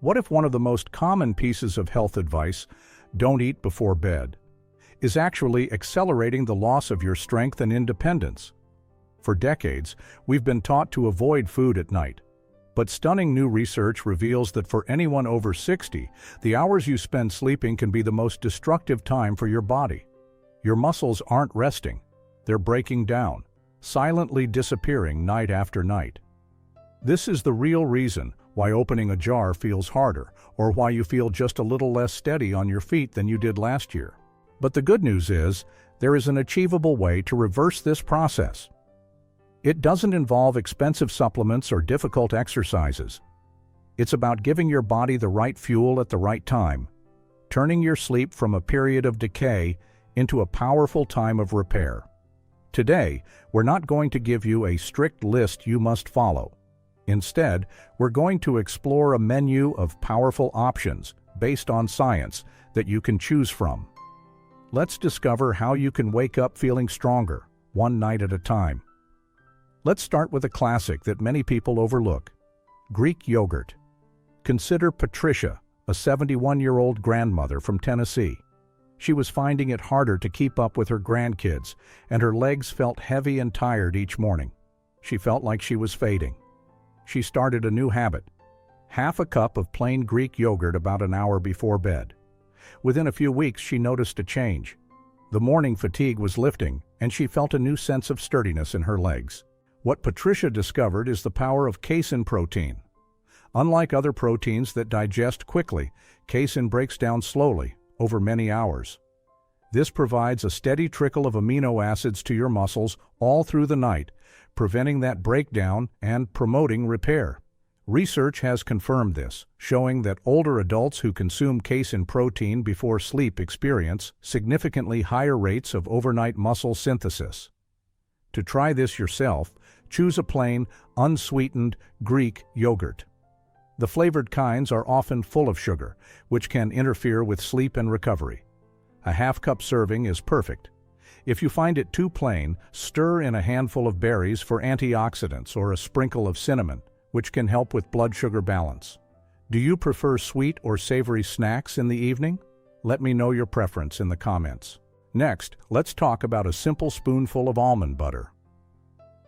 What if one of the most common pieces of health advice, don't eat before bed, is actually accelerating the loss of your strength and independence? For decades, we've been taught to avoid food at night. But stunning new research reveals that for anyone over 60, the hours you spend sleeping can be the most destructive time for your body. Your muscles aren't resting. They're breaking down, silently disappearing night after night. This is the real reason why opening a jar feels harder, or why you feel just a little less steady on your feet than you did last year. But the good news is, there is an achievable way to reverse this process. It doesn't involve expensive supplements or difficult exercises. It's about giving your body the right fuel at the right time, turning your sleep from a period of decay into a powerful time of repair. Today, we're not going to give you a strict list you must follow. Instead, we're going to explore a menu of powerful options based on science that you can choose from. Let's discover how you can wake up feeling stronger, one night at a time. Let's start with a classic that many people overlook: Greek yogurt. Consider Patricia, a 71-year-old grandmother from Tennessee. She was finding it harder to keep up with her grandkids, and her legs felt heavy and tired each morning. She felt like she was fading. She started a new habit: half a cup of plain Greek yogurt about an hour before bed. Within a few weeks, she noticed a change. The morning fatigue was lifting, and she felt a new sense of sturdiness in her legs. What Patricia discovered is the power of casein protein. Unlike other proteins that digest quickly, casein breaks down slowly, over many hours. This provides a steady trickle of amino acids to your muscles all through the night, preventing that breakdown and promoting repair. Research has confirmed this, showing that older adults who consume casein protein before sleep experience significantly higher rates of overnight muscle synthesis. To try this yourself, choose a plain, unsweetened Greek yogurt. The flavored kinds are often full of sugar, which can interfere with sleep and recovery. A half-cup serving is perfect. If you find it too plain, stir in a handful of berries for antioxidants or a sprinkle of cinnamon, which can help with blood sugar balance. Do you prefer sweet or savory snacks in the evening? Let me know your preference in the comments. Next, let's talk about a simple spoonful of almond butter.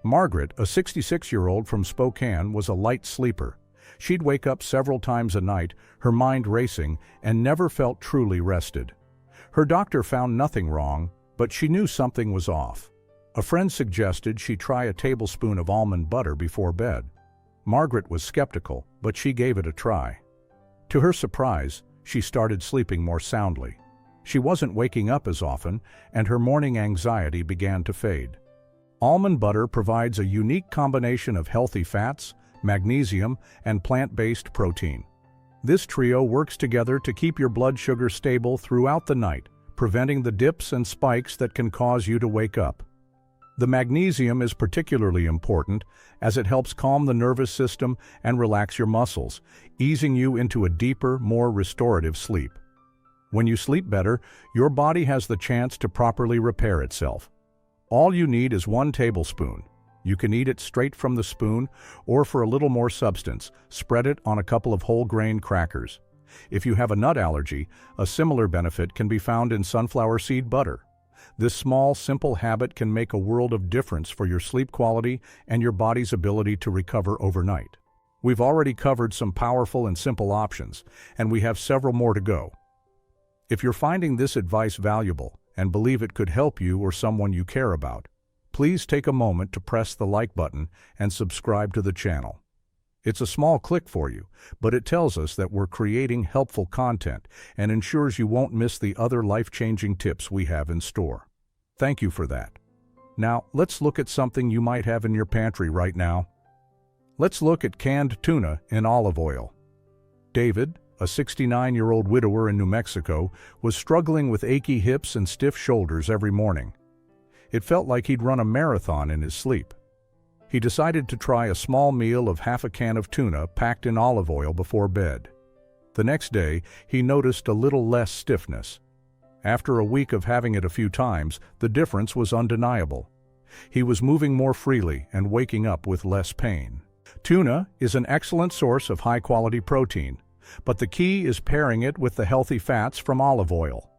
Margaret, a 66-year-old from Spokane, was a light sleeper. She'd wake up several times a night, her mind racing, and never felt truly rested. Her doctor found nothing wrong, but she knew something was off. A friend suggested she try a tablespoon of almond butter before bed. Margaret was skeptical, but she gave it a try. To her surprise, she started sleeping more soundly. She wasn't waking up as often, and her morning anxiety began to fade. Almond butter provides a unique combination of healthy fats, magnesium, and plant-based protein. This trio works together to keep your blood sugar stable throughout the night, preventing the dips and spikes that can cause you to wake up. The magnesium is particularly important as it helps calm the nervous system and relax your muscles, easing you into a deeper, more restorative sleep. When you sleep better, your body has the chance to properly repair itself. All you need is 1 tablespoon. You can eat it straight from the spoon, or for a little more substance, spread it on a couple of whole grain crackers. If you have a nut allergy, a similar benefit can be found in sunflower seed butter. This small, simple habit can make a world of difference for your sleep quality and your body's ability to recover overnight. We've already covered some powerful and simple options, and we have several more to go. If you're finding this advice valuable and believe it could help you or someone you care about, please take a moment to press the like button and subscribe to the channel. It's a small click for you, but it tells us that we're creating helpful content and ensures you won't miss the other life-changing tips we have in store. Thank you for that. Now, let's look at something you might have in your pantry right now. Let's look at canned tuna in olive oil. David, a 69-year-old widower in New Mexico, was struggling with achy hips and stiff shoulders every morning. It felt like he'd run a marathon in his sleep. He decided to try a small meal of half a can of tuna packed in olive oil before bed. The next day, he noticed a little less stiffness. After a week of having it a few times, the difference was undeniable. He was moving more freely and waking up with less pain. Tuna is an excellent source of high-quality protein, But the key is pairing it with the healthy fats from olive oil.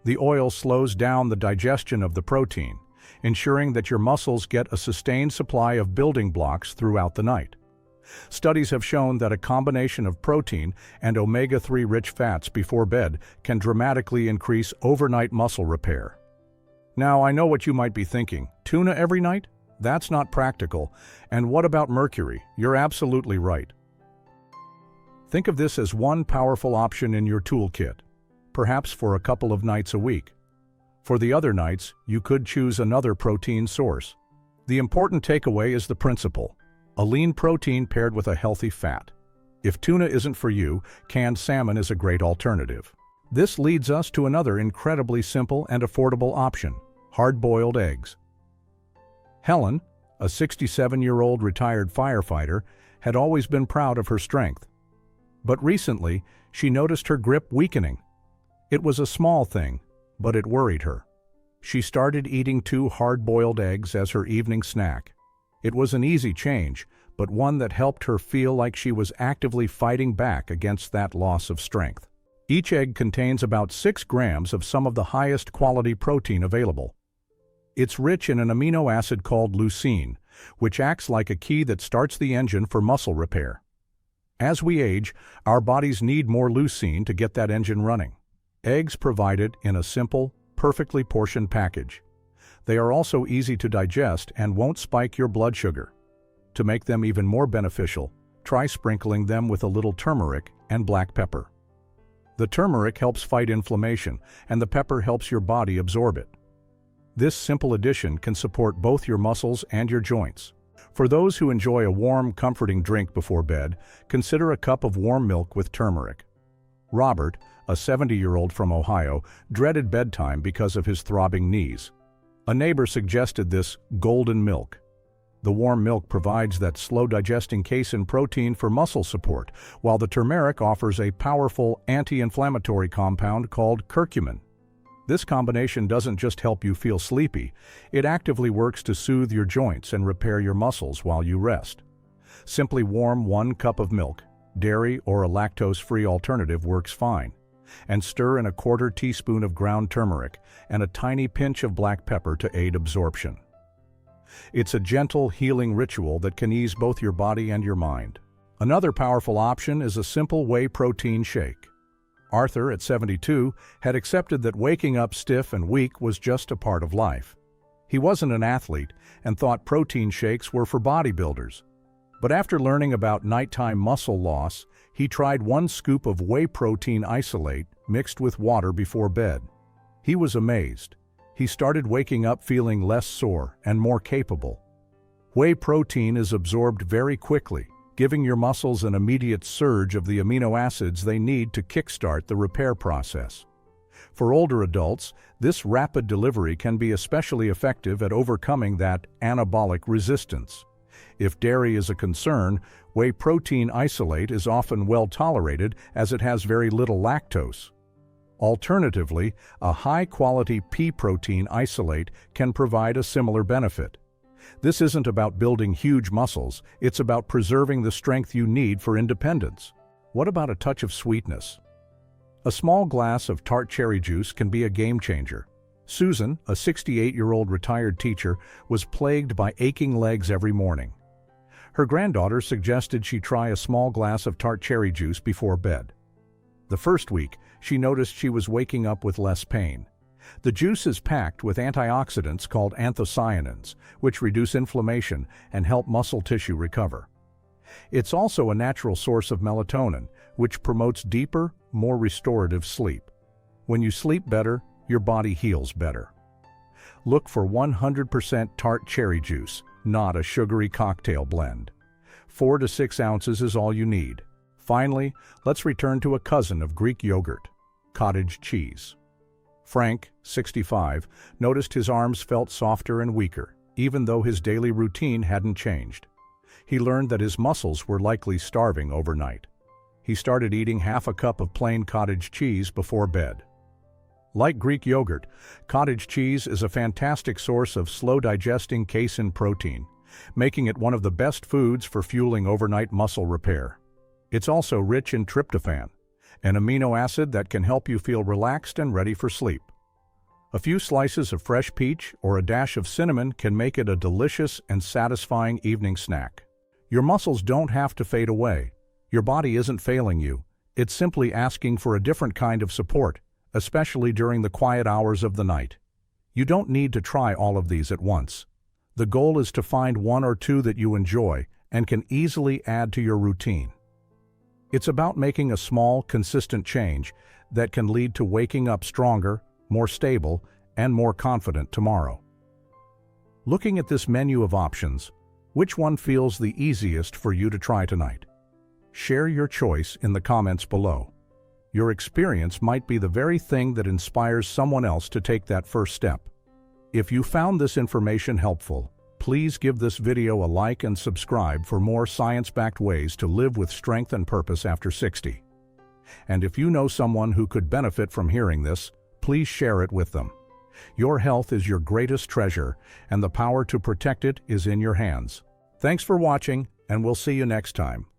The oil slows down the digestion of the protein, ensuring that your muscles get a sustained supply of building blocks throughout the night. Studies have shown that a combination of protein and omega-3 rich fats before bed can dramatically increase overnight muscle repair. Now, I know what you might be thinking. Tuna every night? That's not practical. And what about mercury? You're absolutely right. Think of this as one powerful option in your toolkit, perhaps for a couple of nights a week. For the other nights, you could choose another protein source. The important takeaway is the principle: a lean protein paired with a healthy fat. If tuna isn't for you, canned salmon is a great alternative. This leads us to another incredibly simple and affordable option: hard-boiled eggs. Helen, a 67-year-old retired firefighter, had always been proud of her strength. But recently, she noticed her grip weakening. It was a small thing, but it worried her. She started eating 2 hard-boiled eggs as her evening snack. It was an easy change, but one that helped her feel like she was actively fighting back against that loss of strength. Each egg contains about 6 grams of some of the highest quality protein available. It's rich in an amino acid called leucine, which acts like a key that starts the engine for muscle repair. As we age, our bodies need more leucine to get that engine running. Eggs provide it in a simple, perfectly portioned package. They are also easy to digest and won't spike your blood sugar. To make them even more beneficial, try sprinkling them with a little turmeric and black pepper. The turmeric helps fight inflammation, and the pepper helps your body absorb it. This simple addition can support both your muscles and your joints. For those who enjoy a warm, comforting drink before bed, consider a cup of warm milk with turmeric. Robert, a 70-year-old from Ohio, dreaded bedtime because of his throbbing knees. A neighbor suggested this golden milk. The warm milk provides that slow-digesting casein protein for muscle support, while the turmeric offers a powerful anti-inflammatory compound called curcumin. This combination doesn't just help you feel sleepy, it actively works to soothe your joints and repair your muscles while you rest. Simply warm 1 cup of milk, dairy or a lactose-free alternative works fine, and stir in a 1/4 teaspoon of ground turmeric and a tiny pinch of black pepper to aid absorption. It's a gentle, healing ritual that can ease both your body and your mind. Another powerful option is a simple whey protein shake. Arthur, at 72, had accepted that waking up stiff and weak was just a part of life. He wasn't an athlete and thought protein shakes were for bodybuilders. But after learning about nighttime muscle loss, he tried 1 scoop of whey protein isolate mixed with water before bed. He was amazed. He started waking up feeling less sore and more capable. Whey protein is absorbed very quickly, giving your muscles an immediate surge of the amino acids they need to kickstart the repair process. For older adults, this rapid delivery can be especially effective at overcoming that anabolic resistance. If dairy is a concern, whey protein isolate is often well tolerated as it has very little lactose. Alternatively, a high-quality pea protein isolate can provide a similar benefit. This isn't about building huge muscles, it's about preserving the strength you need for independence. What about a touch of sweetness? A small glass of tart cherry juice can be a game changer. Susan, a 68-year-old retired teacher, was plagued by aching legs every morning. Her granddaughter suggested she try a small glass of tart cherry juice before bed. The first week, she noticed she was waking up with less pain. The juice is packed with antioxidants called anthocyanins, which reduce inflammation and help muscle tissue recover. It's also a natural source of melatonin, which promotes deeper, more restorative sleep. When you sleep better, your body heals better. Look for 100% tart cherry juice, not a sugary cocktail blend. 4 to 6 ounces is all you need. Finally, let's return to a cousin of Greek yogurt, cottage cheese. Frank, 65, noticed his arms felt softer and weaker, even though his daily routine hadn't changed. He learned that his muscles were likely starving overnight. He started eating half a cup of plain cottage cheese before bed. Like Greek yogurt, cottage cheese is a fantastic source of slow-digesting casein protein, making it one of the best foods for fueling overnight muscle repair. It's also rich in tryptophan, an amino acid that can help you feel relaxed and ready for sleep. A few slices of fresh peach or a dash of cinnamon can make it a delicious and satisfying evening snack. Your muscles don't have to fade away. Your body isn't failing you. It's simply asking for a different kind of support, especially during the quiet hours of the night. You don't need to try all of these at once. The goal is to find one or two that you enjoy and can easily add to your routine. It's about making a small, consistent change that can lead to waking up stronger, more stable, and more confident tomorrow. Looking at this menu of options, which one feels the easiest for you to try tonight? Share your choice in the comments below. Your experience might be the very thing that inspires someone else to take that first step. If you found this information helpful, please give this video a like and subscribe for more science-backed ways to live with strength and purpose after 60. And if you know someone who could benefit from hearing this, please share it with them. Your health is your greatest treasure, and the power to protect it is in your hands. Thanks for watching, and we'll see you next time.